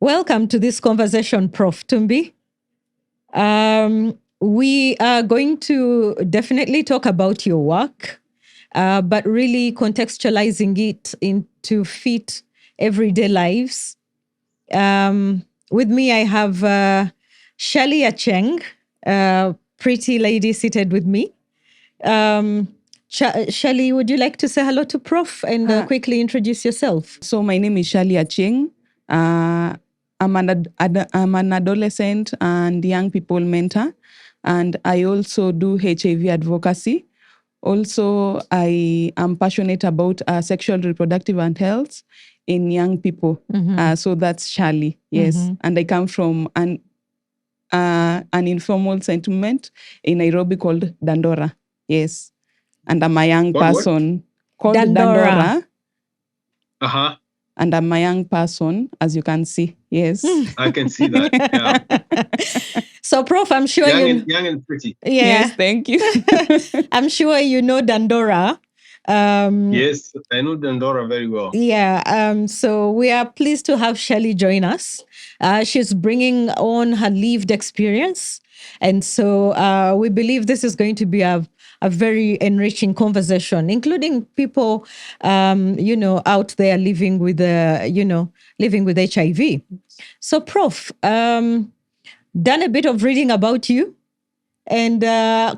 Welcome to this conversation, Prof Thumbi. We are going to definitely talk about your work, but really contextualizing it into fit everyday lives. With me, I have Shally Achieng, a pretty lady seated with me. Shally, would you like to say hello to Prof and quickly introduce yourself? So my name is Shally Achieng. I'm an adolescent and young people mentor, and I also do HIV advocacy. Also, I am passionate about sexual, reproductive, and health in young people. So that's Shally, yes. And I come from an informal settlement in Nairobi called Dandora, yes. And I'm a young person called Dandora. Uh-huh. And I'm a young person, as you can see. Yes. I can see that. Yeah. So, Prof, I'm sure young and pretty. Yeah. Yes, thank you. I'm sure you know Dandora. Yes, I know Dandora very well. Yeah. So we are pleased to have Shally join us. She's bringing on her lived experience. And so we believe this is going to be a very enriching conversation, including people, out there living with HIV. So, Prof, done a bit of reading about you, and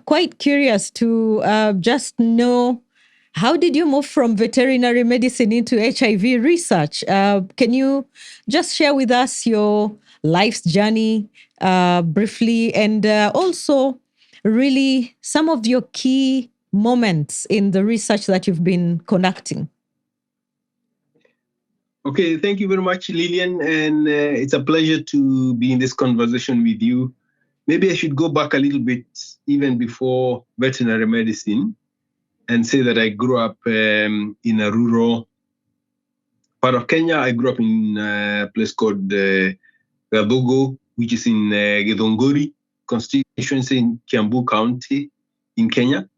quite curious to just know, how did you move from veterinary medicine into HIV research? Can you just share with us your life's journey briefly, and also really some of your key moments in the research that you've been conducting? Okay, thank you very much, Lillian. And it's a pleasure to be in this conversation with you. Maybe I should go back a little bit, even before veterinary medicine, and say that I grew up in a rural part of Kenya. I grew up in a place called Gadogo, which is in Githunguri constituency in Kiambu County in Kenya.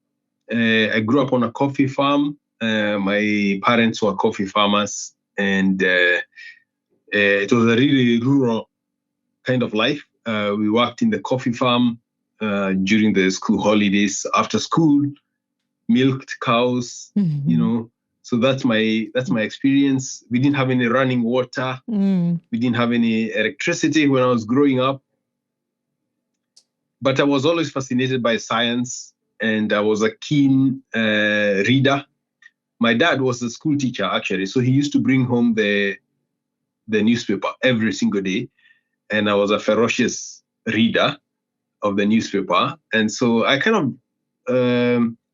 I grew up on a coffee farm. My parents were coffee farmers, and it was a really rural kind of life. We worked in the coffee farm during the school holidays, after school, milked cows, So that's my experience. We didn't have any running water. We didn't have any electricity when I was growing up. But I was always fascinated by science, and I was a keen reader. My dad was a school teacher, actually, so he used to bring home the newspaper every single day, and I was a ferocious reader of the newspaper. And so I kind of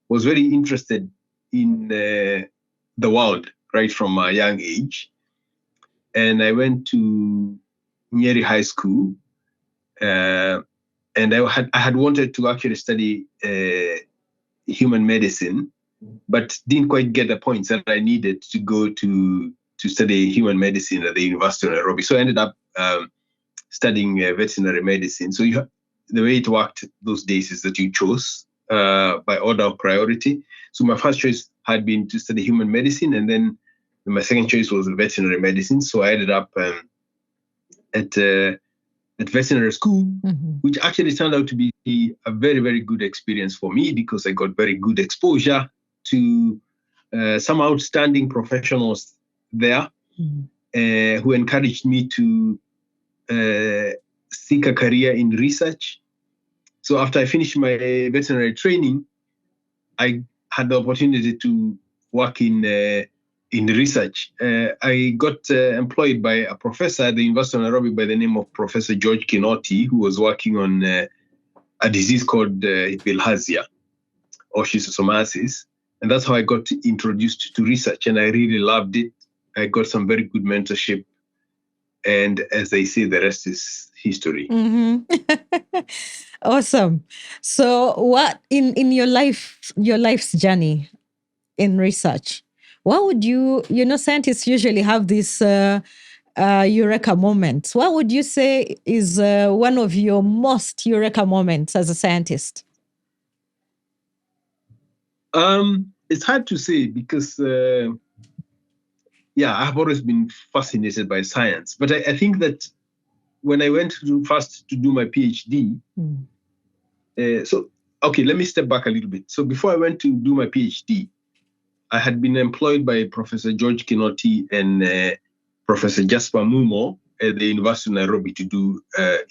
was very interested in the world right from a young age. And I went to Nyeri High School, and I had wanted to actually study human medicine, but didn't quite get the points that I needed to go to study human medicine at the University of Nairobi. So I ended up studying veterinary medicine. So the way it worked those days is that you chose by order of priority. So my first choice had been to study human medicine, and then my second choice was veterinary medicine. So I ended up at veterinary school, which actually turned out to be a very, very good experience for me, because I got very good exposure to some outstanding professionals there who encouraged me to seek a career in research. So after I finished my veterinary training, I had the opportunity to work in research. I got employed by a professor at the University of Nairobi by the name of Professor George Kinoti, who was working on a disease called bilharzia, or schistosomiasis. And that's how I got introduced to research, and I really loved it. I got some very good mentorship. And as they say, the rest is history. Awesome. So what in your life's journey in research, what would scientists usually have this eureka moments. What would you say is one of your most eureka moments as a scientist? It's hard to say because, I've always been fascinated by science. But I think that when I went first to do my PhD, okay, let me step back a little bit. So before I went to do my PhD, I had been employed by Professor George Kinoti and Professor Jasper Mumo at the University of Nairobi to do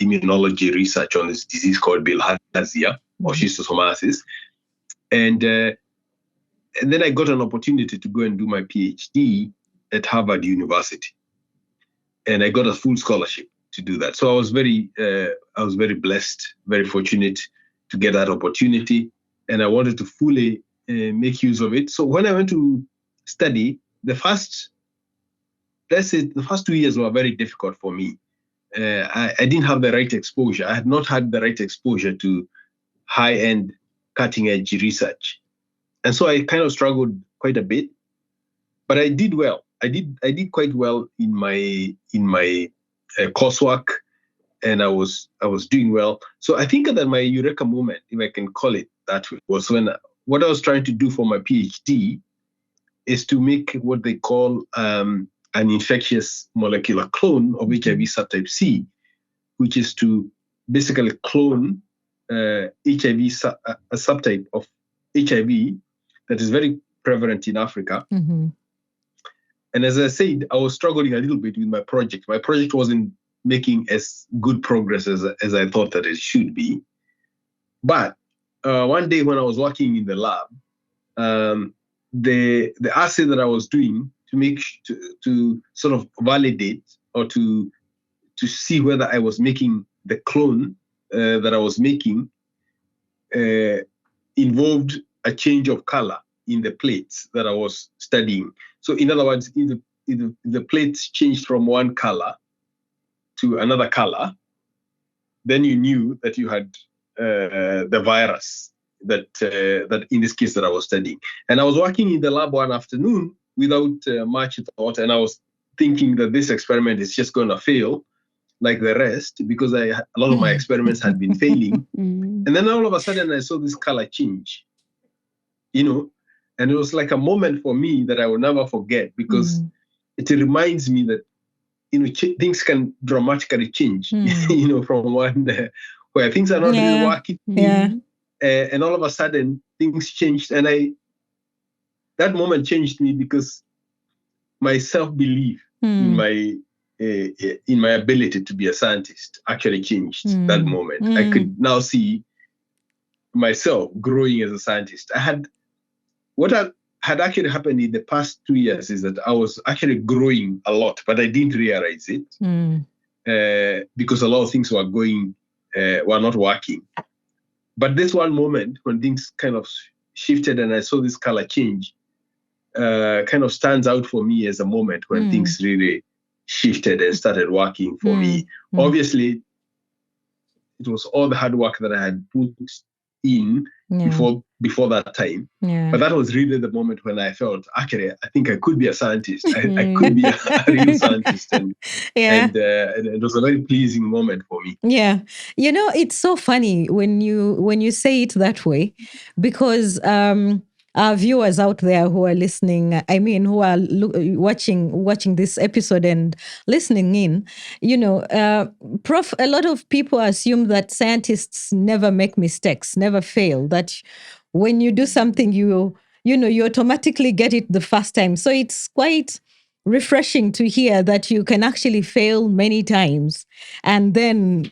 immunology research on this disease called bilharzia or schistosomiasis. And then I got an opportunity to go and do my PhD at Harvard University. And I got a full scholarship to do that. So I was very blessed, very fortunate to get that opportunity. And I wanted to fully make use of it. So when I went to study, the first 2 years were very difficult for me. I didn't have the right exposure. I had not had the right exposure to high-end, cutting-edge research. And so I kind of struggled quite a bit, but I did well. I did quite well in my coursework, and I was doing well. So I think that my eureka moment, if I can call it that way, was when what I was trying to do for my PhD is to make what they call an infectious molecular clone of HIV subtype C, which is to basically clone a subtype of HIV that is very prevalent in Africa. Mm-hmm. And as I said, I was struggling a little bit with my project. My project wasn't making as good progress as I thought that it should be. But one day when I was working in the lab, the assay that I was doing to sort of validate or to see whether I was making the clone that I was making involved a change of color in the plates that I was studying. So in other words, if the plates changed from one color to another color, then you knew that you had the virus that in this case that I was studying. And I was working in the lab one afternoon without much thought, and I was thinking that this experiment is just going to fail like the rest because a lot of my experiments had been failing. And then all of a sudden I saw this color change, and it was like a moment for me that I will never forget because it reminds me that, things can dramatically change, from one where things are not really working. Yeah. And all of a sudden things changed. And that moment changed me because my self-belief in my ability to be a scientist actually changed that moment. I could now see myself growing as a scientist. What had actually happened in the past 2 years is that I was actually growing a lot, but I didn't realize it because a lot of things were not working. But this one moment when things kind of shifted and I saw this color change kind of stands out for me as a moment when things really shifted and started working for me. Obviously, it was all the hard work that I had put in before that time. Yeah. But that was really the moment when I felt, actually, I think I could be a scientist. I could be a real scientist. And it was a very pleasing moment for me. Yeah. It's so funny when you say it that way, because our viewers out there who are listening, who are watching this episode and listening in, Prof, a lot of people assume that scientists never make mistakes, never fail, that when you do something, you automatically get it the first time. So it's quite refreshing to hear that you can actually fail many times and then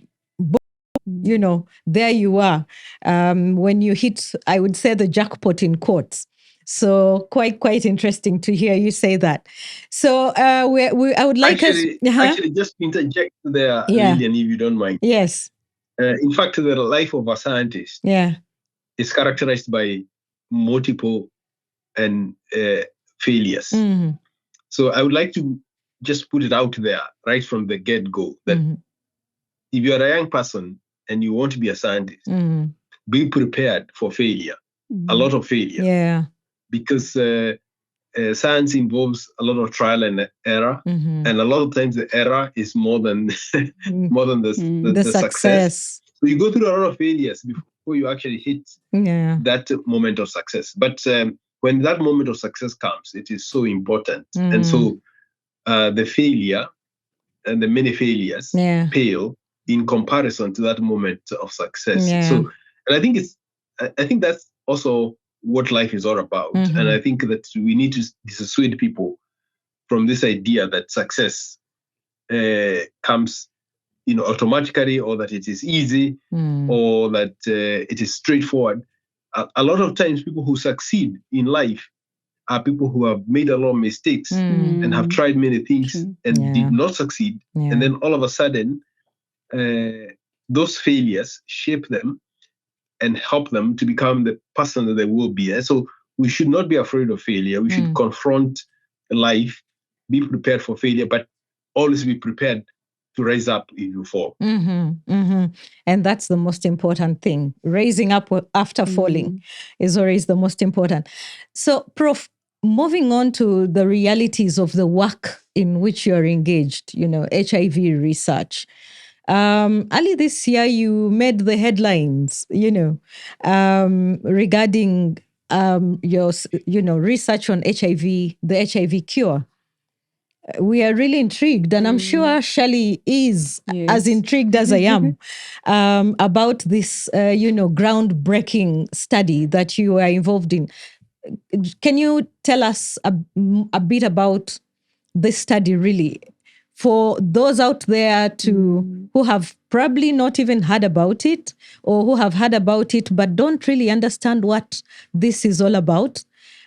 there you are when you hit, I would say, the jackpot in quotes. So quite interesting to hear you say that. So I would like actually just interject there, Lillian, if you don't mind. Yes. In fact, the life of a scientist is characterized by multiple and failures. So I would like to just put it out there right from the get-go that if you're a young person and you want to be a scientist, be prepared for failure, a lot of failure. Yeah. Because science involves a lot of trial and error, and a lot of times the error is more than the success. So you go through a lot of failures before you actually hit that moment of success. But when that moment of success comes, it is so important. And so the failure and the many failures pale in comparison to that moment of success. So, and I think that's also what life is all about. And I think that we need to dissuade people from this idea that success comes, automatically, or that it is easy, or that it is straightforward. A lot of times, people who succeed in life are people who have made a lot of mistakes and have tried many things and did not succeed. And then all of a sudden, those failures shape them and help them to become the person that they will be. And so we should not be afraid of failure. We should confront life, be prepared for failure, but always be prepared to rise up if you fall. And that's the most important thing. Raising up after falling is always the most important. So, Prof, moving on to the realities of the work in which you're engaged, HIV research. Early this year, you made the headlines, regarding your, research on HIV, the HIV cure. We are really intrigued, and I'm sure Shally is as intrigued as I am about this, groundbreaking study that you are involved in. Can you tell us a bit about this study, really, for those out there who have probably not even heard about it, or who have heard about it but don't really understand what this is all about,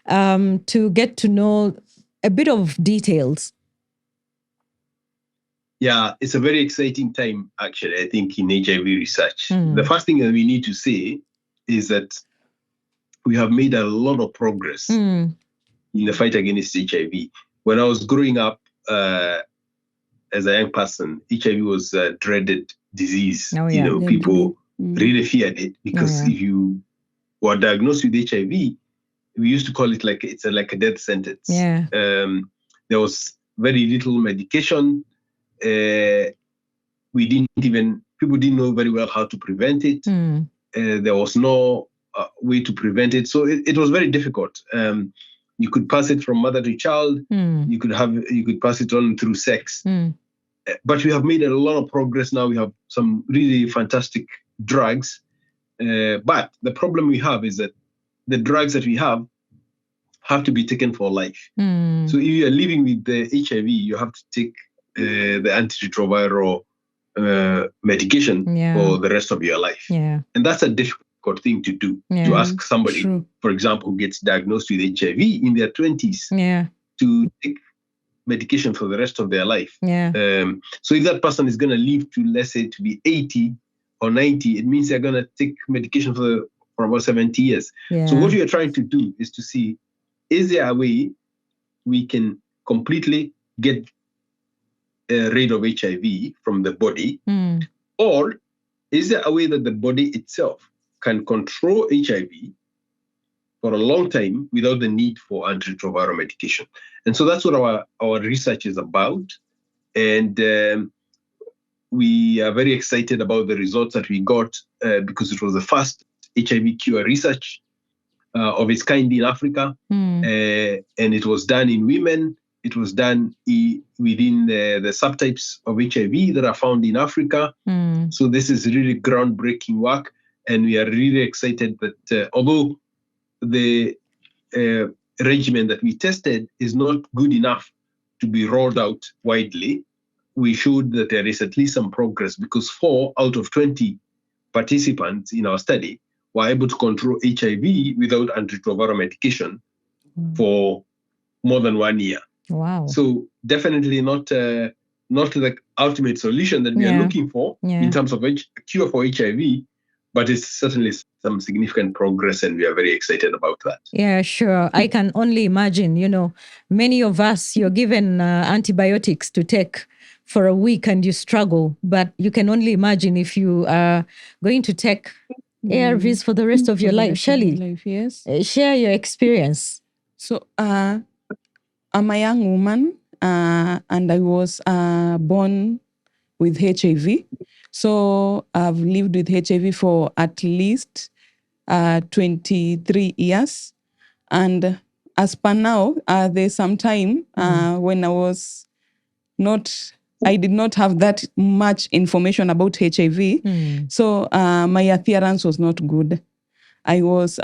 to get to know a bit of details? Yeah, it's a very exciting time, actually, I think, in HIV research. The first thing that we need to say is that we have made a lot of progress in the fight against HIV. When I was growing up as a young person, HIV was a dreaded disease. People really feared it because if you were diagnosed with HIV, we used to call it like a death sentence. There was very little medication. People didn't know very well how to prevent it. There was no way to prevent it. So it was very difficult. You could pass it from mother to child. You could pass it on through sex. But we have made a lot of progress now. We have some really fantastic drugs. But the problem we have is that the drugs that we have to be taken for life. So if you are living with the HIV, you have to take the antiretroviral medication for the rest of your life. And that's a difficult thing to do, to ask somebody, for example, who gets diagnosed with HIV in their 20s to take medication for the rest of their life. So if that person is going to live to, let's say, to be 80 or 90, it means they're going to take medication for about 70 years. So what we are trying to do is to see, is there a way we can completely get rid of HIV from the body, or is there a way that the body itself can control HIV for a long time without the need for antiretroviral medication? And so that's what our research is about. And we are very excited about the results that we got because it was the first HIV cure research of its kind in Africa. And it was done in women. It was done within the subtypes of HIV that are found in Africa. So this is really groundbreaking work. And we are really excited that although the regimen that we tested is not good enough to be rolled out widely, we showed that there is at least some progress, because 4 out of 20 participants in our study were able to control HIV without antiretroviral medication for more than 1 year. Wow. So definitely not the ultimate solution that we are looking for in terms of a cure for HIV, but it's certainly some significant progress, and we are very excited about that. Yeah, sure. I can only imagine, many of us, you're given antibiotics to take for a week and you struggle, but you can only imagine if you are going to take ARVs for the rest of your life. Shally, share your experience. So I'm a young woman and I was born with HIV. So I've lived with HIV for at least 23 years. And as per now, there's some time when I was not I did not have that much information about HIV. So my adherence was not good. I was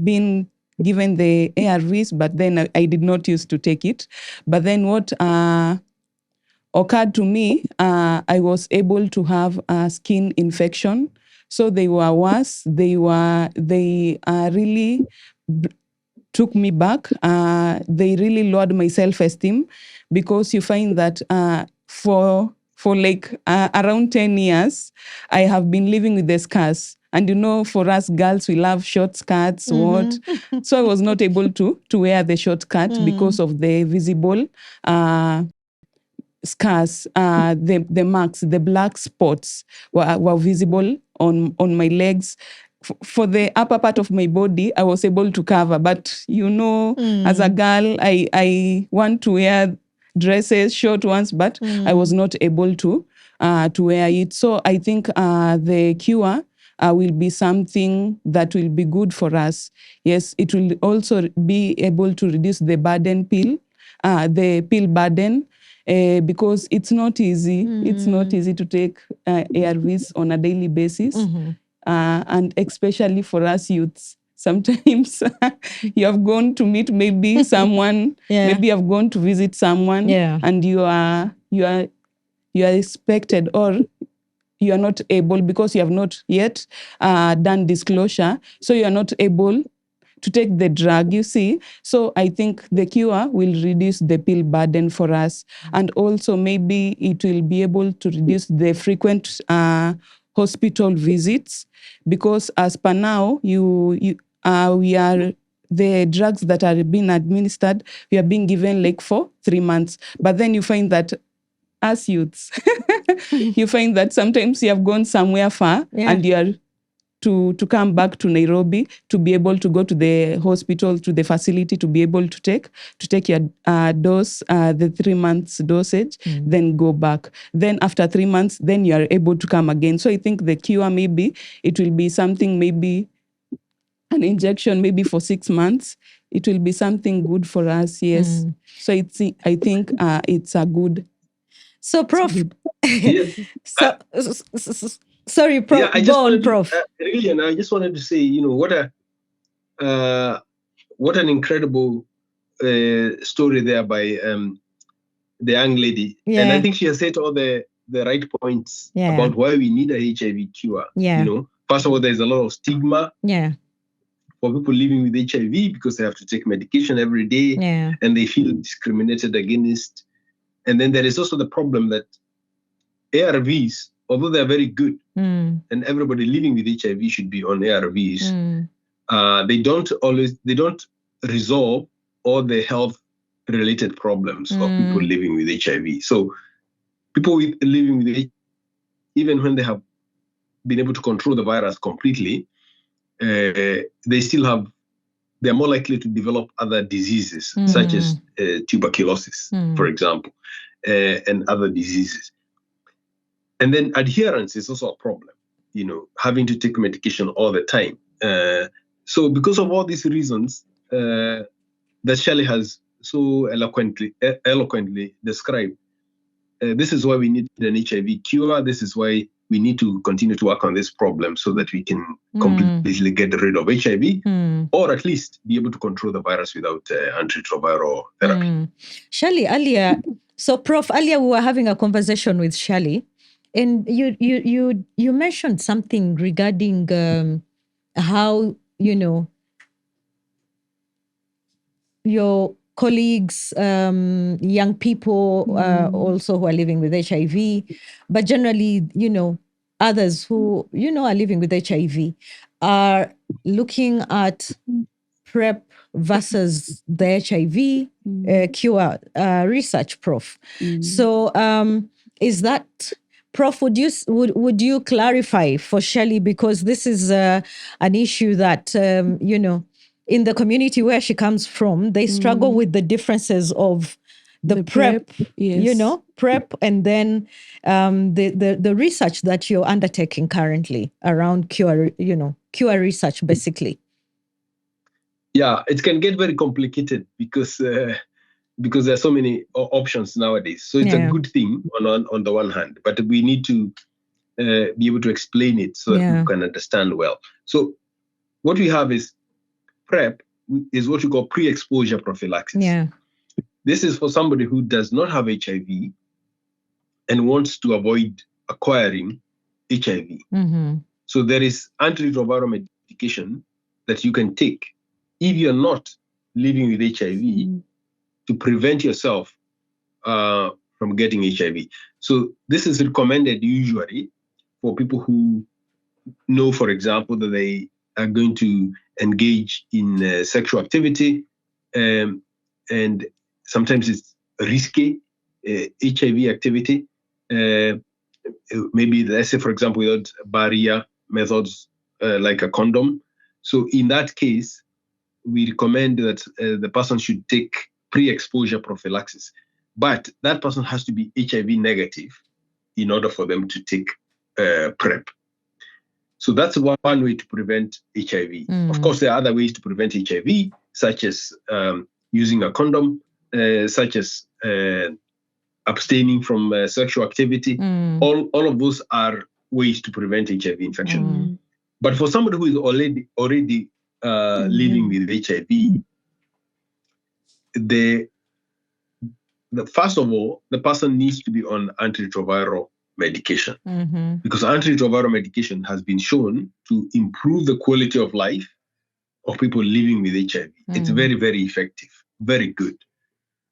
being given the ARVs, but then I did not used to take it. But then what occurred to me, I was able to have a skin infection. So they were worse. They really took me back. They really lowered my self-esteem, because you find that for like around 10 years, I have been living with the scars. And for us girls, we love short skirts, what? So I was not able to wear the short skirt because of the visible scars, the marks, the black spots were visible on my legs. For the upper part of my body, I was able to cover. But, as a girl, I want to wear dresses, short ones, but I was not able to wear it. So I think the cure will be something that will be good for us. Yes, it will also be able to reduce the the pill burden, because it's not easy. It's not easy to take ARVs on a daily basis. And especially for us youths, sometimes you have gone to meet maybe someone, maybe you have gone to visit someone, and you are expected, or you are not able, because you have not yet done disclosure, so you are not able to take the drug, you see. So I think the cure will reduce the pill burden for us. And also maybe it will be able to reduce the frequent hospital visits, because as per now, we are the drugs that are being administered, we are being given like for 3 months. But then you find that as youths, you find that sometimes you have gone somewhere far and you are to come back to Nairobi to be able to go to the hospital, to the facility, to be able to take your dose, the 3 months dosage, then go back. Then after 3 months, then you are able to come again. So I think the cure, maybe it will be something, maybe an injection, maybe for 6 months. It will be something good for us, yes. So I think it's a good. So, Prof, Yes. sorry, Prof. Yeah, Go on, Prof. Really, and I just wanted to say, what an incredible story there by the young lady. And I think she has said all the right points about why we need a HIV cure. First of all, there's a lot of stigma for people living with HIV, because they have to take medication every day and they feel discriminated against. And then there is also the problem that ARVs, although they're very good, and everybody living with HIV should be on ARVs, they don't resolve all the health-related problems of people living with HIV. So people living with HIV, even when they have been able to control the virus completely, they're more likely to develop other diseases, such as tuberculosis, for example, and other diseases. And then adherence is also a problem, having to take medication all the time. So because of all these reasons that Shally has so eloquently described, this is why we need an HIV cure. This is why we need to continue to work on this problem, so that we can completely get rid of HIV, or at least be able to control the virus without antiretroviral therapy. Shally, earlier, so Prof, earlier we were having a conversation with Shally, and you mentioned something regarding how, your colleagues, young people also who are living with HIV, but generally, others who, are living with HIV are looking at PrEP versus the HIV cure research, Prof. So is that, Prof, would you clarify for Shally, because this is an issue that, in the community where she comes from, they struggle with the differences of the PrEP, PrEP, and then the research that you're undertaking currently around cure research, basically. Yeah, it can get very complicated, because because there are so many options nowadays. So it's a good thing on the one hand, but we need to be able to explain it so that people can understand well. So what we have is PrEP is what we call pre-exposure prophylaxis. Yeah. This is for somebody who does not have HIV and wants to avoid acquiring HIV. Mm-hmm. So there is antiretroviral medication that you can take if you're not living with HIV to prevent yourself from getting HIV. So this is recommended usually for people who know, for example, that they are going to engage in sexual activity, and sometimes it's risky HIV activity. Maybe, let's say, for example, without barrier methods like a condom. So in that case, we recommend that the person should take pre-exposure prophylaxis. But that person has to be HIV negative in order for them to take PrEP. So that's one way to prevent HIV. Of course, there are other ways to prevent HIV, such as using a condom, such as abstaining from sexual activity. All of those are ways to prevent HIV infection. But for somebody who is already living with HIV, first of all, the person needs to be on antiretroviral medication, because antiretroviral medication has been shown to improve the quality of life of people living with HIV. It's very, very effective, very good.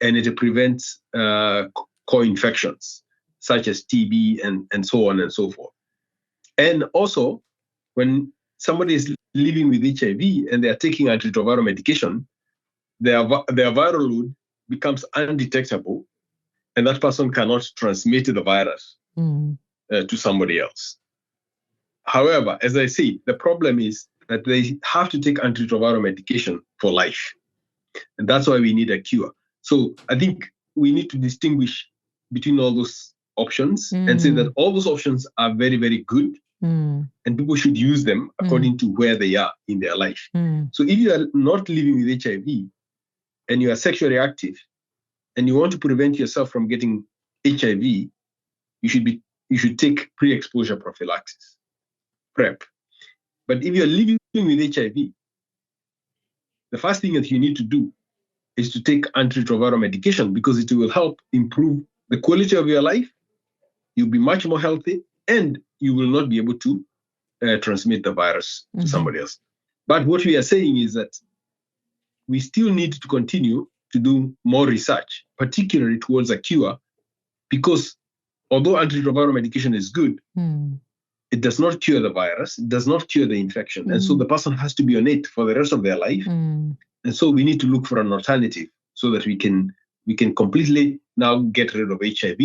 And it prevents co-infections such as TB and so on and so forth. And also, when somebody is living with HIV and they are taking antiretroviral medication, their viral load becomes undetectable, and that person cannot transmit the virus to somebody else. However, as I say, the problem is that they have to take antiretroviral medication for life. And that's why we need a cure. So I think we need to distinguish between all those options and say that all those options are very, very good, and people should use them according to where they are in their life. So if you are not living with HIV and you are sexually active and you want to prevent yourself from getting HIV, you should take pre-exposure prophylaxis, PrEP. But if you're living with HIV, the first thing that you need to do is to take antiretroviral medication, because it will help improve the quality of your life. You'll be much more healthy, and you will not be able to transmit the virus to somebody else. But what we are saying is that we still need to continue to do more research, particularly towards a cure, because although antiretroviral medication is good, it does not cure the virus, it does not cure the infection. And so the person has to be on it for the rest of their life. And so we need to look for an alternative so that we can completely now get rid of HIV.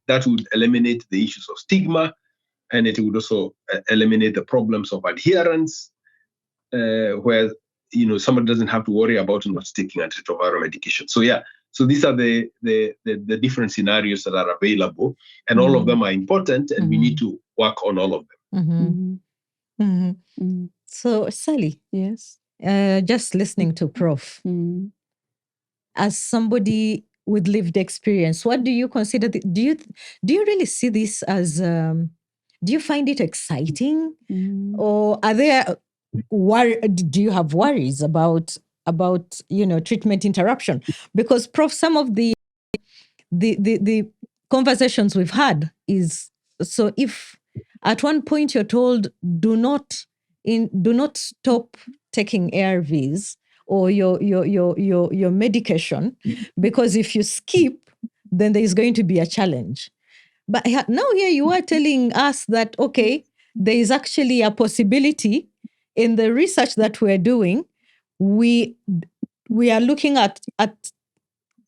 That would eliminate the issues of stigma, and it would also eliminate the problems of adherence, where somebody doesn't have to worry about not taking antiretroviral medication. So so these are the different scenarios that are available, and all of them are important, and we need to work on all of them. So, Shally, Yes. Just listening to Prof, as somebody with lived experience, what do you consider? Do you really see this as? Do you find it exciting, or are there? Do you have worries about treatment interruption? Because, Prof, some of the conversations we've had is, so if at one point you're told do not stop taking ARVs or your medication, because if you skip, then there is going to be a challenge. But now here you are telling us that, okay, there is actually a possibility in the research that we're doing. We are looking at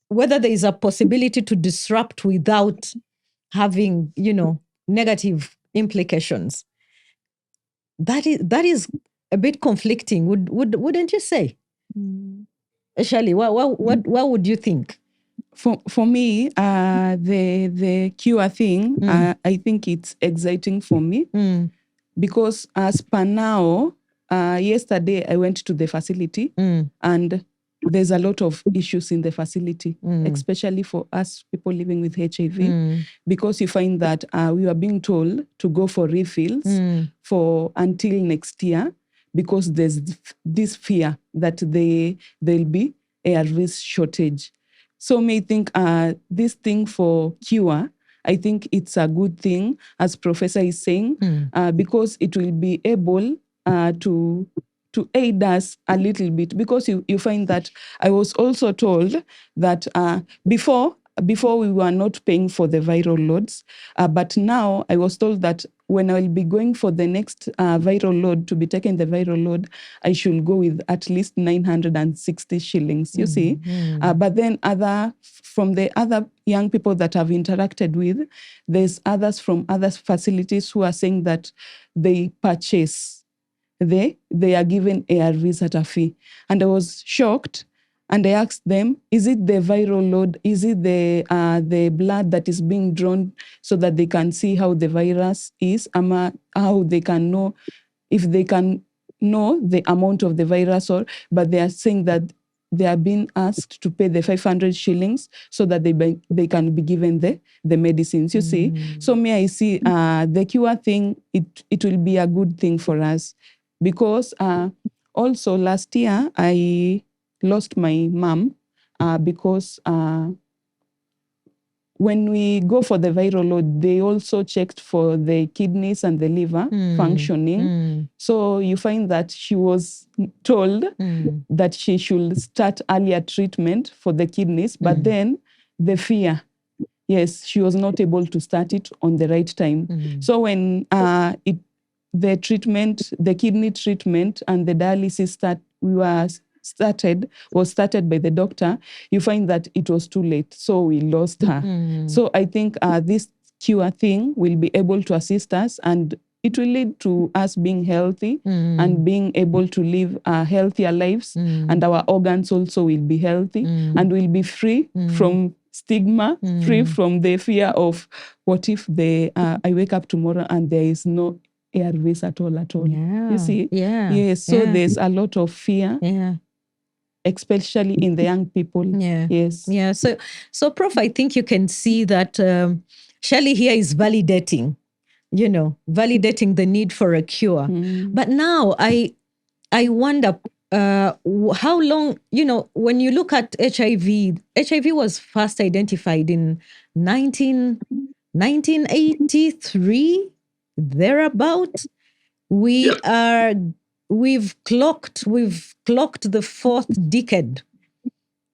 whether there is a possibility to disrupt without having, negative implications. That is a bit conflicting. Wouldn't you say? Shally, what would you think? For me, the cure thing, I think it's exciting for me, because as per now, yesterday I went to the facility and there's a lot of issues in the facility, especially for us people living with HIV, because you find that we are being told to go for refills for until next year, because there's this fear that there'll be ARVs shortage. So may think this thing for cure, I think it's a good thing, as Professor is saying, because it will be able to aid us a little bit, because you find that I was also told that before we were not paying for the viral loads, but now I was told that when I will be going for the next viral load, to be taken the viral load, I should go with at least 960 shillings, you see. But then from the other young people that I've interacted with, there's others from other facilities who are saying that they purchase, they are given ARVs at a fee. And I was shocked. And I asked them, is it the viral load? Is it the blood that is being drawn so that they can see how the virus is, how they can know, if they can know the amount of the virus, but they are saying that they are being asked to pay the 500 shillings so that they can be given the medicines, you see. So me, I see the cure thing, it will be a good thing for us, because also last year I lost my mom because when we go for the viral load, they also checked for the kidneys and the liver functioning. So you find that she was told that she should start earlier treatment for the kidneys, but then the fear, yes, she was not able to start it on the right time. So when the treatment, the kidney treatment and the dialysis was started by the doctor, you find that it was too late. So we lost her. So I think this cure thing will be able to assist us, and it will lead to us being healthy and being able to live healthier lives, and our organs also will be healthy and will be free from stigma, free from the fear of what if I wake up tomorrow and there is no ARVs at all. Yeah. You see? Yeah. Yes. So there's a lot of fear. Yeah. Especially in the young people. Yeah. Yes. Yeah. So Prof, I think you can see that Shally here is validating the need for a cure. But now I wonder how long, when you look at HIV was first identified in 1983, thereabout. We've clocked the fourth decade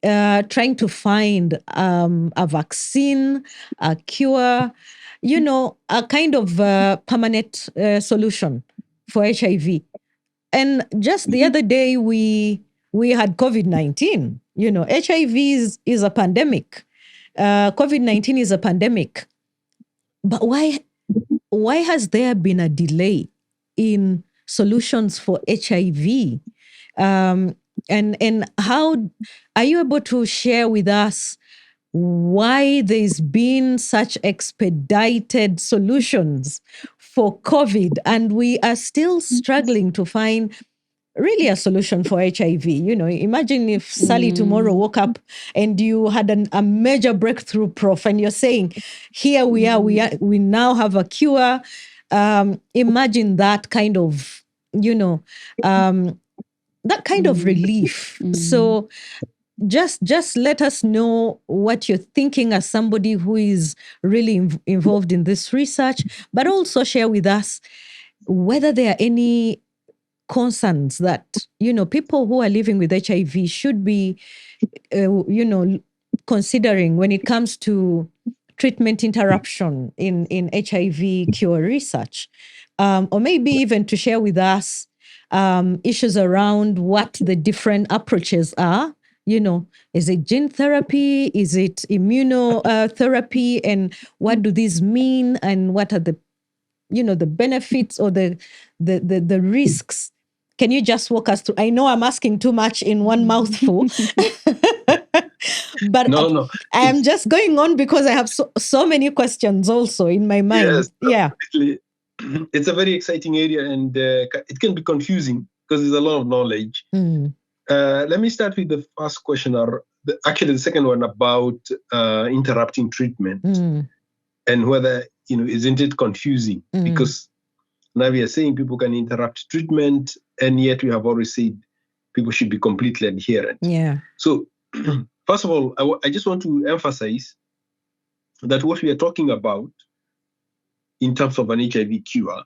trying to find a vaccine, a cure, a kind of permanent solution for HIV. And just the other day, we had COVID-19. HIV is a pandemic. COVID-19 is a pandemic. But why has there been a delay in solutions for HIV? And how are you able to share with us why there's been such expedited solutions for COVID, and we are still struggling to find really a solution for HIV? Imagine if Sally tomorrow woke up and you had a major breakthrough, Prof, and you're saying, here we are, we now have a cure. Imagine that kind of, that kind of relief. So just let us know what you're thinking as somebody who is really involved in this research, but also share with us whether there are any concerns that, people who are living with HIV should be, considering when it comes to treatment interruption in HIV cure research, or maybe even to share with us issues around what the different approaches are. Is it gene therapy? Is it immunotherapy? And what do these mean? And what are the benefits or the risks? Can you just walk us through? I know I'm asking too much in one mouthful, but no. I'm just going on because I have so many questions also in my mind. Yes, definitely. It's a very exciting area, and it can be confusing because there's a lot of knowledge. Let me start with the first question, or actually the second one about interrupting treatment and whether, isn't it confusing? Because now we are saying people can interrupt treatment, and yet we have always said people should be completely adherent. Yeah. So, first of all, I just want to emphasize that what we are talking about in terms of an HIV cure,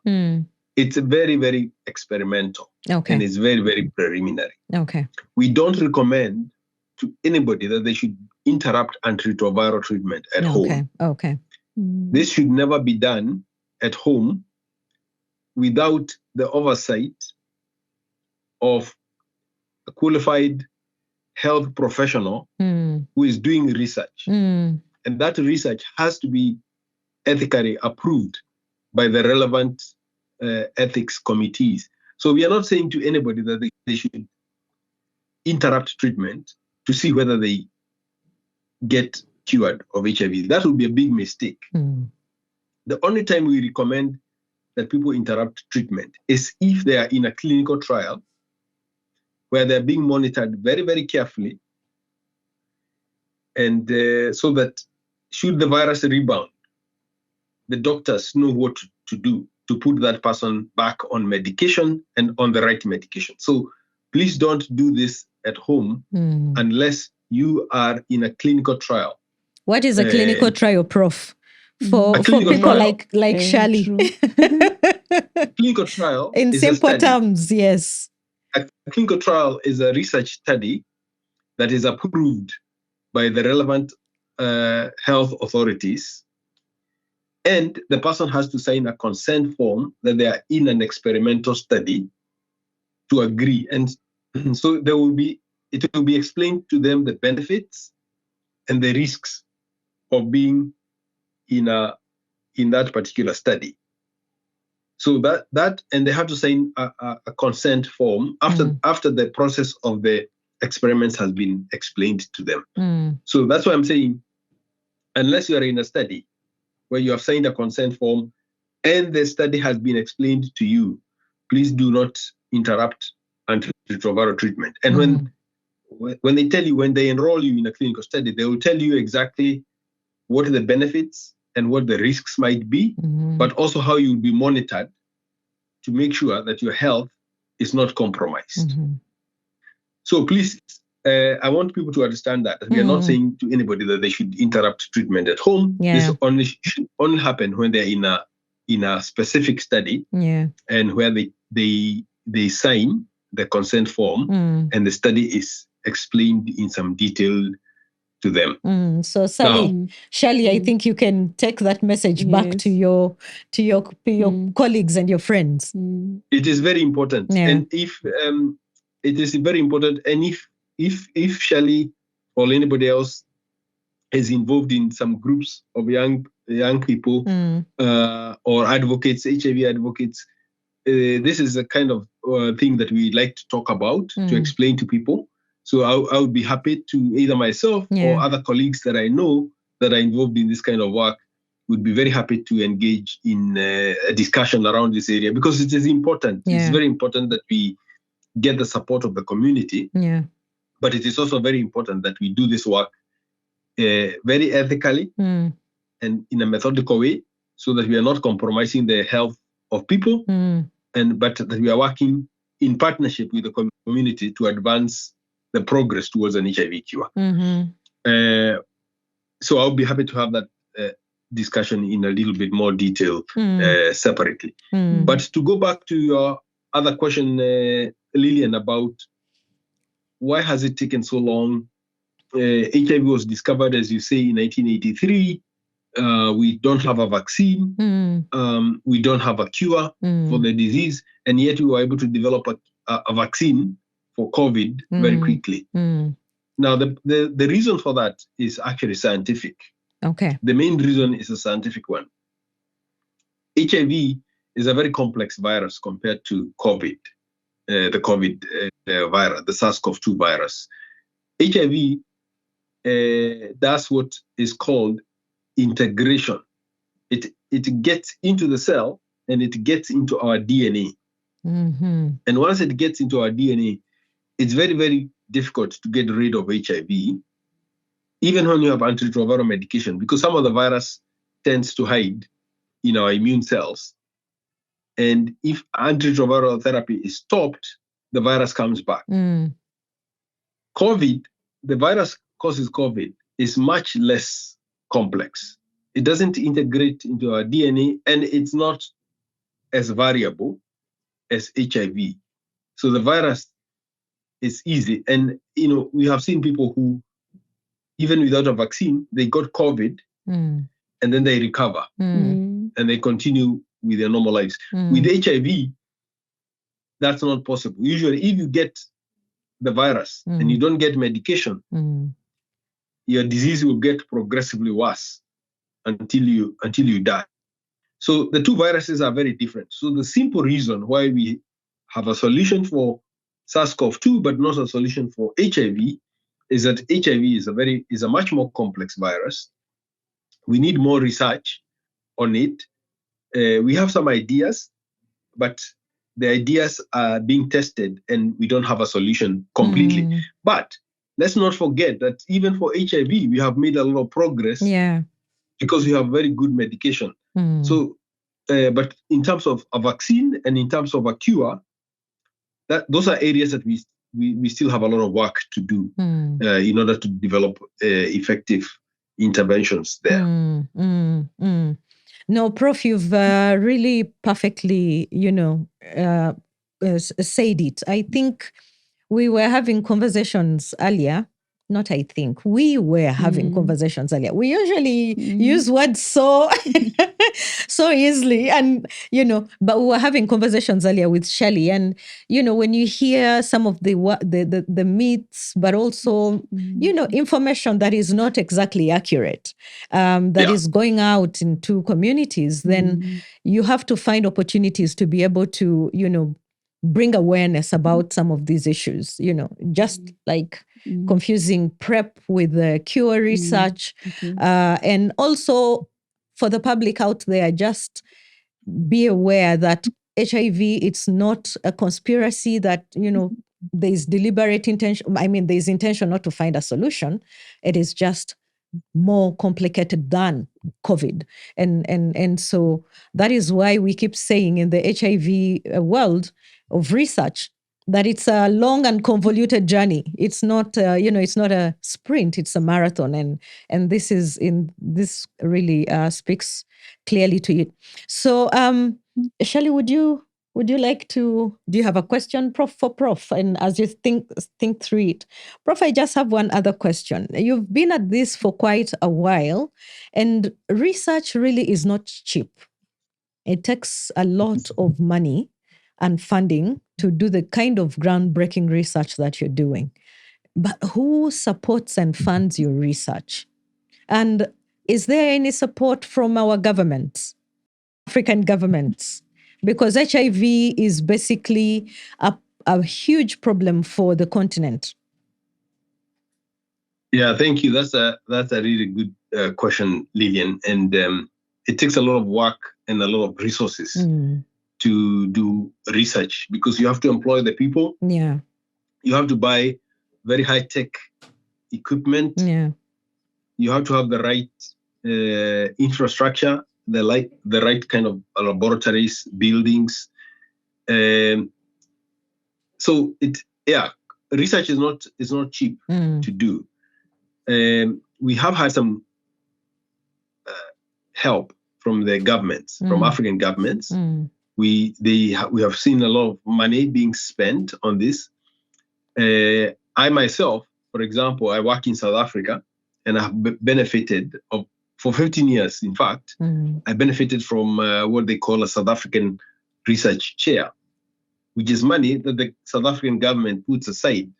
it's very, very experimental. Okay. And it's very, very preliminary. Okay. We don't recommend to anybody that they should interrupt antiretroviral treatment at home. Okay. This should never be done at home without the oversight of a qualified health professional who is doing research. And that research has to be ethically approved by the relevant ethics committees. So we are not saying to anybody that they should interrupt treatment to see whether they get cured of HIV. That would be a big mistake. The only time we recommend that people interrupt treatment is if they are in a clinical trial where they're being monitored very, very carefully, and so that should the virus rebound, the doctors know what to do to put that person back on medication and on the right medication. So please don't do this at home unless you are in a clinical trial. What is a clinical trial, Prof? For clinical people trial. like Shally. Clinical trial in is simple terms, yes. A clinical trial is a research study that is approved by the relevant health authorities, and the person has to sign a consent form that they are in an experimental study to agree. And so it will be explained to them the benefits and the risks of being in that particular study. So that and they have to sign a consent form after the process of the experiments has been explained to them. So that's why I'm saying, unless you are in a study where you have signed a consent form and the study has been explained to you, please do not interrupt antiretroviral treatment. And when they tell you, when they enroll you in a clinical study, they will tell you exactly what are the benefits and what the risks might be, but also how you'll be monitored to make sure that your health is not compromised. So please, I want people to understand that we are not saying to anybody that they should interrupt treatment at home. Yeah. This should only happen when they're in a specific study, and where they sign the consent form and the study is explained in some detail to them. So Shally, I think you can take that message back to your colleagues and your friends. It is very important, and if it is very important, and if Shally or anybody else is involved in some groups of young people or advocates, HIV advocates, this is a kind of thing that we like to talk about, to explain to people. So I would be happy to, either myself or other colleagues that I know that are involved in this kind of work, would be very happy to engage in a discussion around this area, because it is important. It's very important that we get the support of the community. But it is also very important that we do this work very ethically and in a methodical way, so that we are not compromising the health of people, but that we are working in partnership with the community to advance the progress towards an HIV cure. So I'll be happy to have that discussion in a little bit more detail separately. But to go back to your other question, Lillian, about why has it taken so long? HIV was discovered, as you say, in 1983. We don't have a vaccine. We don't have a cure for the disease, and yet we were able to develop a vaccine for COVID very quickly. Now, the reason for that is actually scientific. Okay. The main reason is a scientific one. HIV is a very complex virus compared to COVID, the COVID virus, the SARS-CoV-2 virus. HIV does what is called integration. It gets into the cell and it gets into our DNA. And once it gets into our DNA, it's very, very difficult to get rid of HIV, even when you have antiretroviral medication, because some of the virus tends to hide in our immune cells. And if antiretroviral therapy is stopped, the virus comes back. COVID, the virus causes COVID, is much less complex. It doesn't integrate into our DNA, and it's not as variable as HIV. So the virus is easy. And, we have seen people who, even without a vaccine, they got COVID and then they recover and they continue with their normal lives. With HIV, that's not possible. Usually, if you get the virus and you don't get medication, your disease will get progressively worse until you die. So the two viruses are very different. So the simple reason why we have a solution for SARS-CoV-2 but not a solution for HIV is that HIV is a much more complex virus. We need more research on it. We have some ideas, but the ideas are being tested and we don't have a solution completely. But let's not forget that even for HIV, we have made a lot of progress because we have very good medication. So, but in terms of a vaccine and in terms of a cure, those are areas that we still have a lot of work to do in order to develop effective interventions there. No, Prof, you've really perfectly, said it. I think we were having conversations earlier. Not I think. We were having conversations earlier. We usually use words so easily. And, but we were having conversations earlier with Shally. And, when you hear some of the myths, but also, information that is not exactly accurate, that is going out into communities, then you have to find opportunities to be able to, bring awareness about some of these issues, just like confusing PrEP with the cure research. And also for the public out there, just be aware that HIV, it's not a conspiracy that, there's deliberate intention. I mean, there's intention not to find a solution. It is just more complicated than COVID. And so that is why we keep saying in the HIV world of research that it's a long and convoluted journey. It's not, it's not a sprint, it's a marathon. And this really speaks clearly to it. So, Shally, would you like to, do you have a question, for Prof? And as you think through it, Prof, I just have one other question. You've been at this for quite a while, and research really is not cheap. It takes a lot of money and funding to do the kind of groundbreaking research that you're doing. But who supports and funds your research? And is there any support from our governments, African governments? Because HIV is basically a huge problem for the continent. Yeah, thank you. That's a really good question, Lillian. And it takes a lot of work and a lot of resources to do research because you have to employ the people. Yeah. You have to buy very high-tech equipment. Yeah. You have to have the right infrastructure, the right kind of laboratories, buildings. So research is not cheap to do. We have had some help from the governments, from African governments. We have seen a lot of money being spent on this. I myself, for example, I work in South Africa, and I have benefited for 15 years. In fact, I benefited from what they call a South African Research Chair, which is money that the South African government puts aside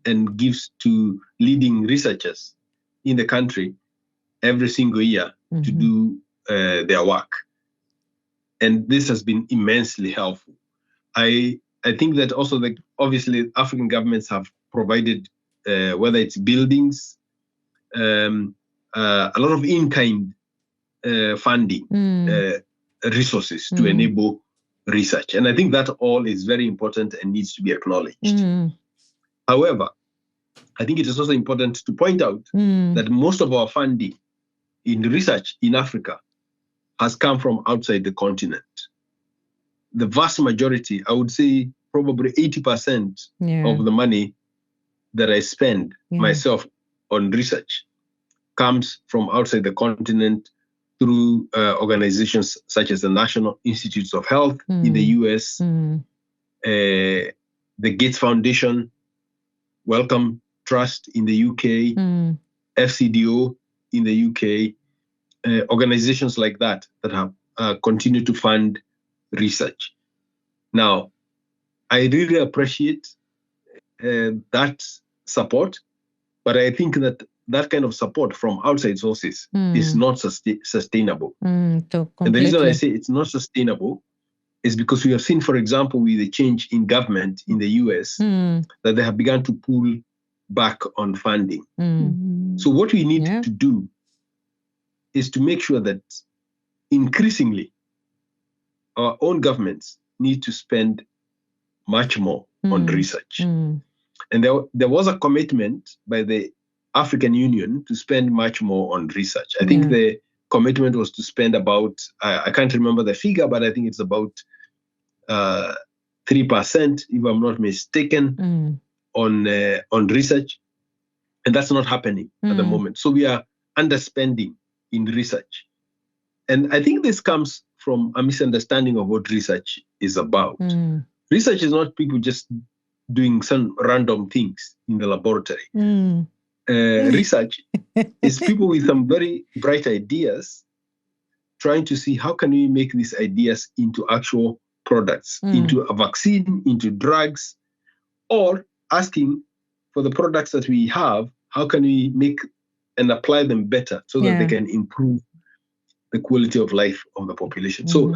and gives to leading researchers in the country every single year to do their work. And this has been immensely helpful. I think that also obviously African governments have provided, whether it's buildings, a lot of in-kind funding, resources to enable research. And I think that all is very important and needs to be acknowledged. However, I think it is also important to point out that most of our funding in research in Africa has come from outside the continent. The vast majority, I would say probably 80% of the money that I spend myself on research comes from outside the continent through organizations such as the National Institutes of Health in the US, the Gates Foundation, Wellcome Trust in the UK, FCDO in the UK, organizations like that have continued to fund research. Now, I really appreciate that support, but I think that kind of support from outside sources is not sustainable. And the reason I say it's not sustainable is because we have seen, for example, with the change in government in the US, that they have begun to pull back on funding. So what we need to do is to make sure that increasingly our own governments need to spend much more on research. And there was a commitment by the African Union to spend much more on research. I think the commitment was to spend about, I can't remember the figure, but I think it's about 3%, if I'm not mistaken, on research. And that's not happening at the moment. So we are underspending in research. And I think this comes from a misunderstanding of what research is about. Research is not people just doing some random things in the laboratory. Research is people with some very bright ideas trying to see how can we make these ideas into actual products, into a vaccine, into drugs, or asking for the products that we have, how can we make and apply them better so that they can improve the quality of life of the population. So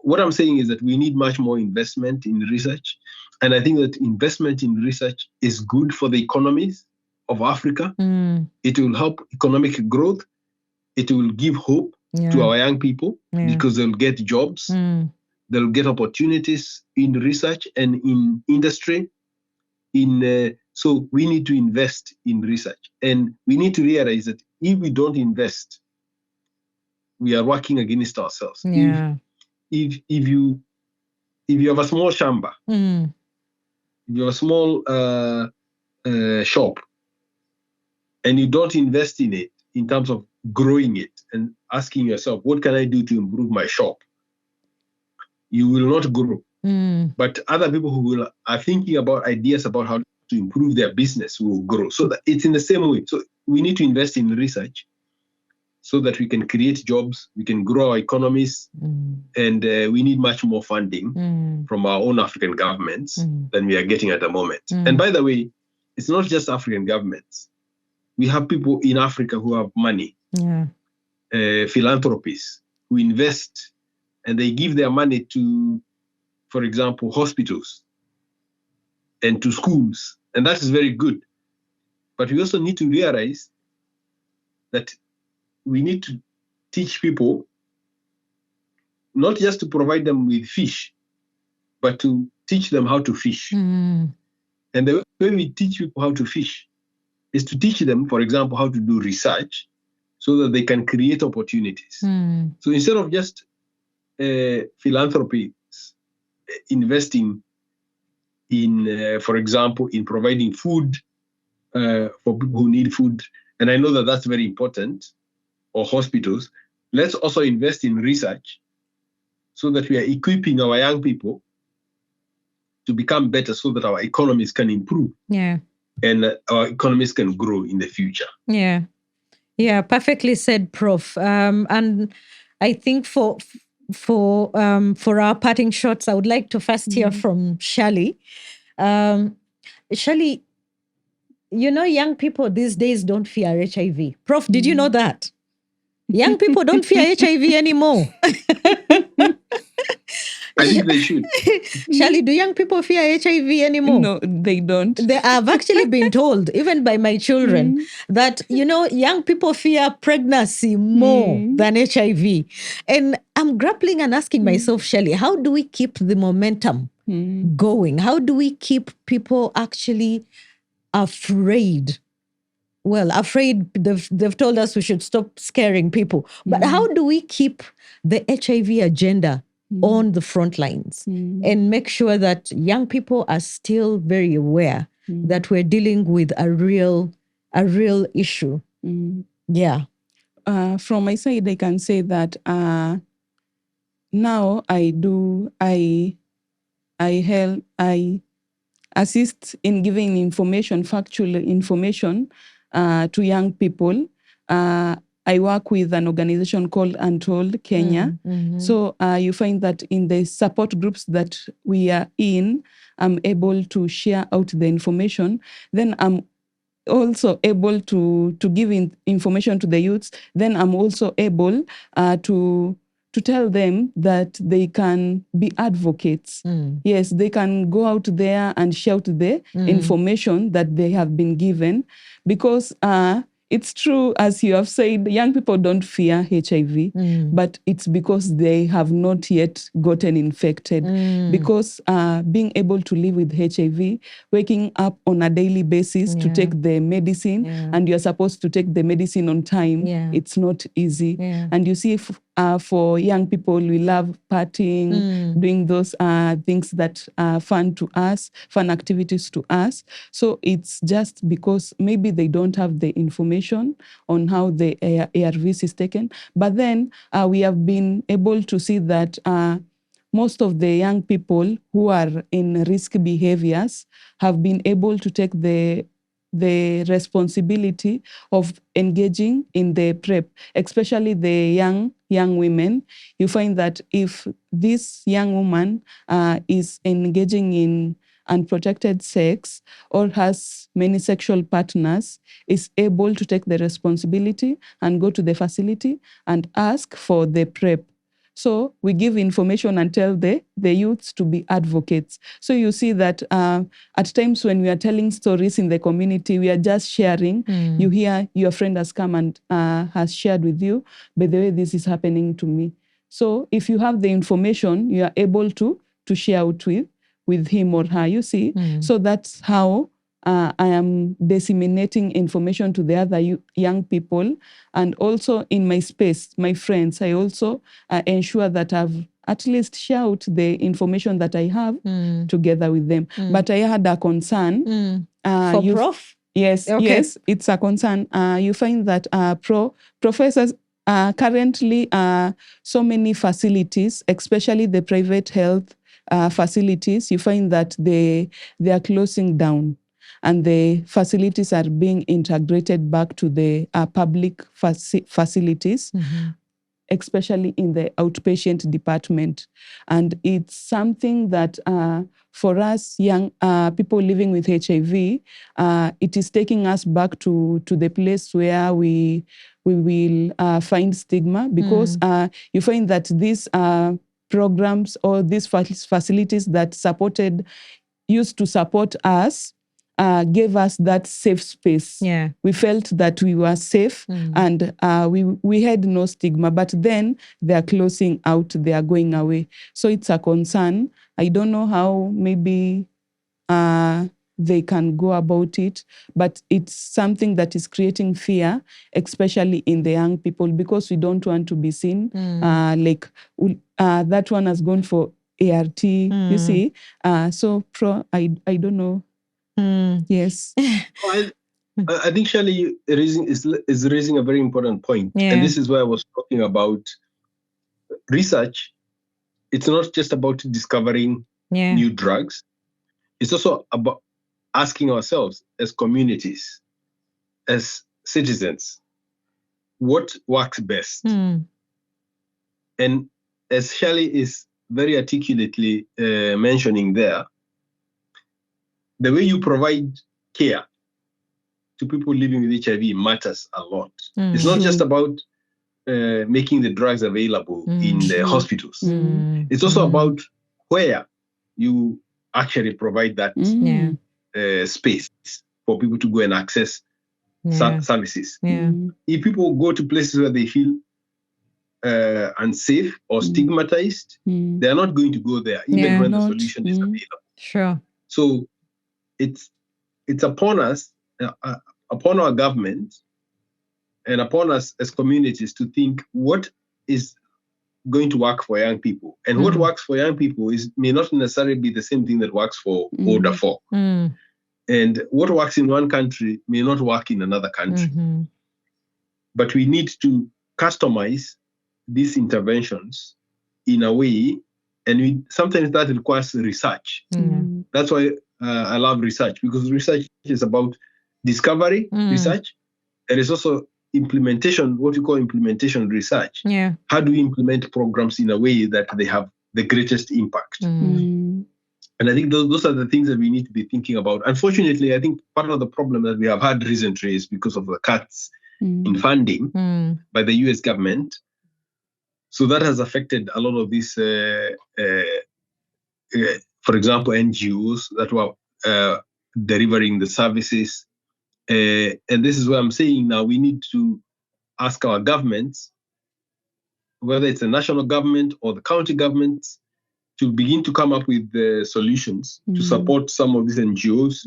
what I'm saying is that we need much more investment in research. And I think that investment in research is good for the economies of Africa. It will help economic growth. It will give hope to our young people because they'll get jobs. They'll get opportunities in research and in industry. So we need to invest in research. And we need to realize that if we don't invest, we are working against ourselves. If you have a small shamba, if you have a small shop, and you don't invest in it in terms of growing it and asking yourself, what can I do to improve my shop? You will not grow. But other people who are thinking about ideas about how to improve their business will grow. So that it's in the same way. So we need to invest in research so that we can create jobs, we can grow our economies, and we need much more funding from our own African governments than we are getting at the moment. And by the way, it's not just African governments. We have people in Africa who have money, philanthropies, who invest, and they give their money to, for example, hospitals and to schools. And that is very good. But we also need to realize that we need to teach people not just to provide them with fish, but to teach them how to fish. And the way we teach people how to fish is to teach them, for example, how to do research so that they can create opportunities. So instead of just philanthropy investing in, for example, in providing food for people who need food, and I know that that's very important, or hospitals, let's also invest in research so that we are equipping our young people to become better so that our economies can improve. And our economies can grow in the future. Perfectly said, Prof. And I think for our parting shots, I would like to first hear from Shally. Shally, you know, young people these days don't fear HIV. Prof, did you know that? Young people don't fear HIV anymore. I think they should. Shally, do young people fear HIV anymore? No, they don't. I've actually been told, even by my children, that, you know, young people fear pregnancy more than HIV. And I'm grappling and asking myself, Shally, how do we keep the momentum going? How do we keep people actually afraid. Well, afraid, they've told us we should stop scaring people. But how do we keep the HIV agenda on the front lines and make sure that young people are still very aware that we're dealing with a real issue? Yeah. From my side, I can say that now I assist in giving information, factual information to young people. I work with an organization called Untold Kenya. So you find that in the support groups that we are in, I'm able to share out the information. Then I'm also able to give information to the youths. Then I'm also able to tell them that they can be advocates. Yes, they can go out there and shout the information that they have been given, because it's true, as you have said, young people don't fear HIV, but it's because they have not yet gotten infected. Because being able to live with HIV, waking up on a daily basis to take the medicine, and you're supposed to take the medicine on time, it's not easy. And you see, for young people, we love partying, doing those things that are fun to us, fun activities to us. So it's just because maybe they don't have the information on how the ARVs is taken. But then we have been able to see that most of the young people who are in risk behaviors have been able to take the responsibility of engaging in the PrEP, especially the young women. You find that if this young woman is engaging in unprotected sex or has many sexual partners, is able to take the responsibility and go to the facility and ask for the PrEP. So we give information and tell the youths to be advocates. So you see that at times when we are telling stories in the community, we are just sharing. You hear your friend has come and has shared with you, by the way, this is happening to me. So if you have the information, you are able to share out with him or her, you see. So that's how I am disseminating information to the other young people. And also in my space, my friends, I also ensure that I've at least shout the information that I have together with them. But I had a concern. For Prof? Yes, Okay. yes, it's a concern. You find that professors currently so many facilities, especially the private health facilities, you find that they are closing down, and the facilities are being integrated back to the public facilities, especially in the outpatient department. And it's something that for us young people living with HIV, it is taking us back to the place where we will find stigma, because you find that these programs or these facilities that used to support us gave us that safe space. Yeah. We felt that we were safe, and we had no stigma. But then they are closing out, they are going away. So it's a concern. I don't know how maybe they can go about it, but it's something that is creating fear, especially in the young people, because we don't want to be seen like that one has gone for ART, you see. So I don't know. Yes. I think Shally is raising a very important point. Yeah. And this is why I was talking about research. It's not just about discovering new drugs. It's also about asking ourselves as communities, as citizens, what works best. And as Shally is very articulately mentioning there, the way you provide care to people living with HIV matters a lot. It's not just about making the drugs available in the hospitals. It's also about where you actually provide that space for people to go and access services. If people go to places where they feel unsafe or stigmatized, they are not going to go there, even when the solution is available. Sure. So it's it's upon us, upon our government, and upon us as communities to think what is going to work for young people. And what works for young people may not necessarily be the same thing that works for older folk. And what works in one country may not work in another country. But we need to customize these interventions in a way, and sometimes that requires research. That's why I love research, because research is about discovery, research, and it's also implementation, what we call implementation research. How do we implement programs in a way that they have the greatest impact? And I think those are the things that we need to be thinking about. Unfortunately, I think part of the problem that we have had recently is because of the cuts in funding by the US government. So that has affected a lot of these, for example, NGOs that were delivering the services. And this is what I'm saying now. We need to ask our governments, whether it's the national government or the county governments, to begin to come up with the solutions to support some of these NGOs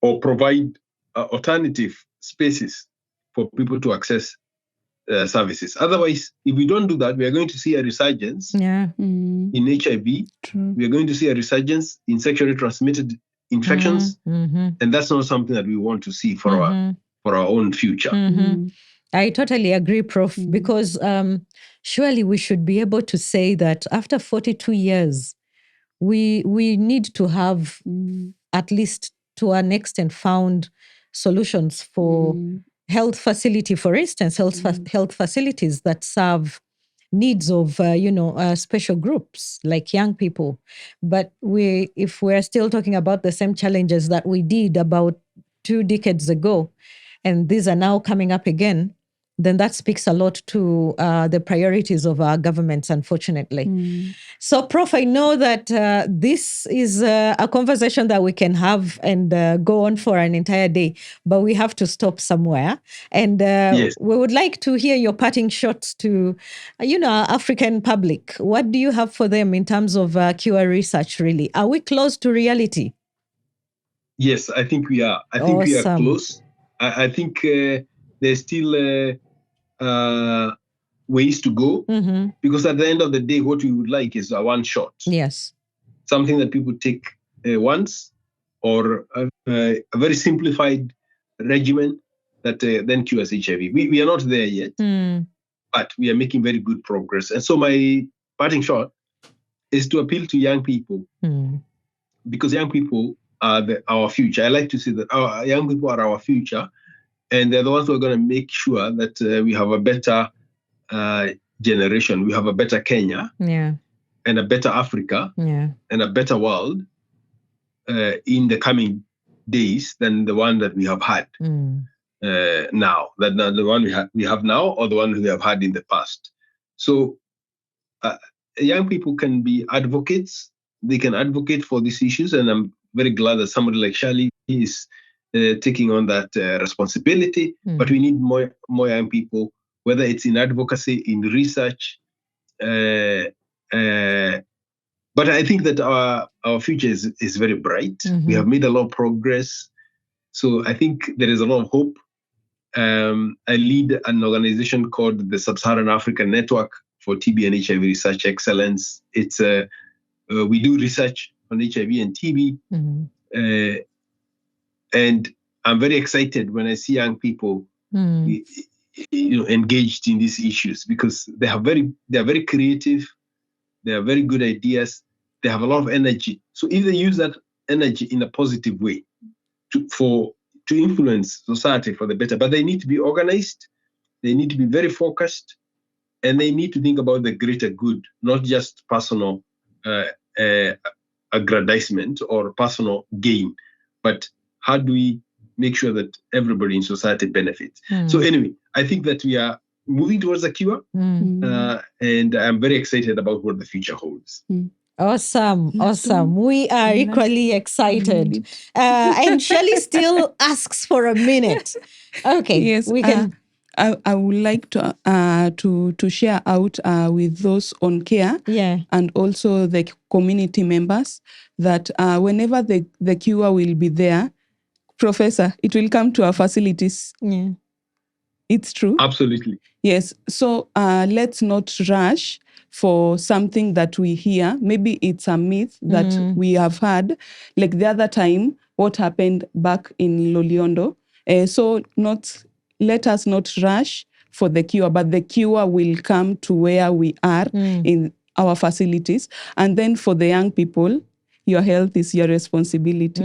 or provide alternative spaces for people to access services. Otherwise, if we don't do that, we are going to see a resurgence in HIV. We are going to see a resurgence in sexually transmitted infections, and that's not something that we want to see for our own future. I totally agree, Prof, because surely we should be able to say that after 42 years, we need to have at least to an extent found solutions for health facility, for instance, health facilities that serve needs of special groups like young people. But if we're still talking about the same challenges that we did about 2 decades ago, and these are now coming up again, then that speaks a lot to the priorities of our governments, unfortunately. So, Prof, I know that this is a conversation that we can have and go on for an entire day, but we have to stop somewhere. And we would like to hear your parting shots to, our African public. What do you have for them in terms of cure research, really? Are we close to reality? Yes, I think we are. I think we are close. I think there's still ways to go, because at the end of the day, what we would like is a one shot. Yes. Something that people take once, or a very simplified regimen that then cures HIV. We are not there yet, but we are making very good progress. And so my parting shot is to appeal to young people, because young people are our future. I like to say that our young people are our future, and they're the ones who are going to make sure that we have a better generation. We have a better Kenya, and a better Africa, and a better world in the coming days than the one that we have had now. The one we have now, or the one we have had in the past. So young people can be advocates. They can advocate for these issues, and I'm very glad that somebody like Shally is taking on that responsibility. But we need more young people, whether it's in advocacy, in research. But I think that our future is very bright. We have made a lot of progress. So I think there is a lot of hope. I lead an organization called the Sub-Saharan African Network for TB and HIV Research Excellence. It's we do research on HIV and TB. And I'm very excited when I see young people engaged in these issues, because they are very creative, they have very good ideas, they have a lot of energy. So if they use that energy in a positive way to influence society for the better, but they need to be organized, they need to be very focused, and they need to think about the greater good, not just personal aggrandizement or personal gain, but how do we make sure that everybody in society benefits? So anyway, I think that we are moving towards a cure, and I'm very excited about what the future holds. Awesome. We are equally excited. And Shally still asks for a minute. Okay, yes, we can. I would like to share out with those on care and also the community members that whenever the cure will be there, Professor, it will come to our facilities. Yeah. It's true. Absolutely. Yes. So let's not rush for something that we hear. Maybe it's a myth that we have heard. Like the other time, what happened back in Loliondo. So let us not rush for the cure, but the cure will come to where we are in our facilities. And then for the young people, your health is your responsibility.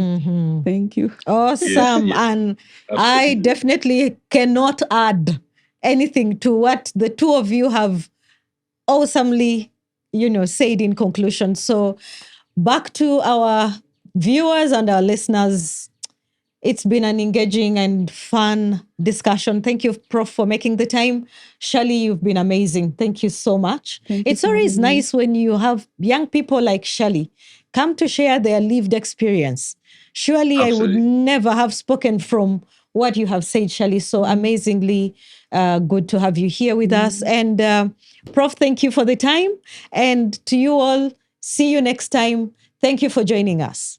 Thank you. Awesome. Yes. And Absolutely. I definitely cannot add anything to what the two of you have awesomely, said in conclusion. So back to our viewers and our listeners, it's been an engaging and fun discussion. Thank you, Prof, for making the time. Shally, you've been amazing. Thank you so much. It's always nice when you have young people like Shally come to share their lived experience. Surely I would never have spoken from what you have said, Shally. So amazingly good to have you here with us. And Prof, thank you for the time. And to you all, see you next time. Thank you for joining us.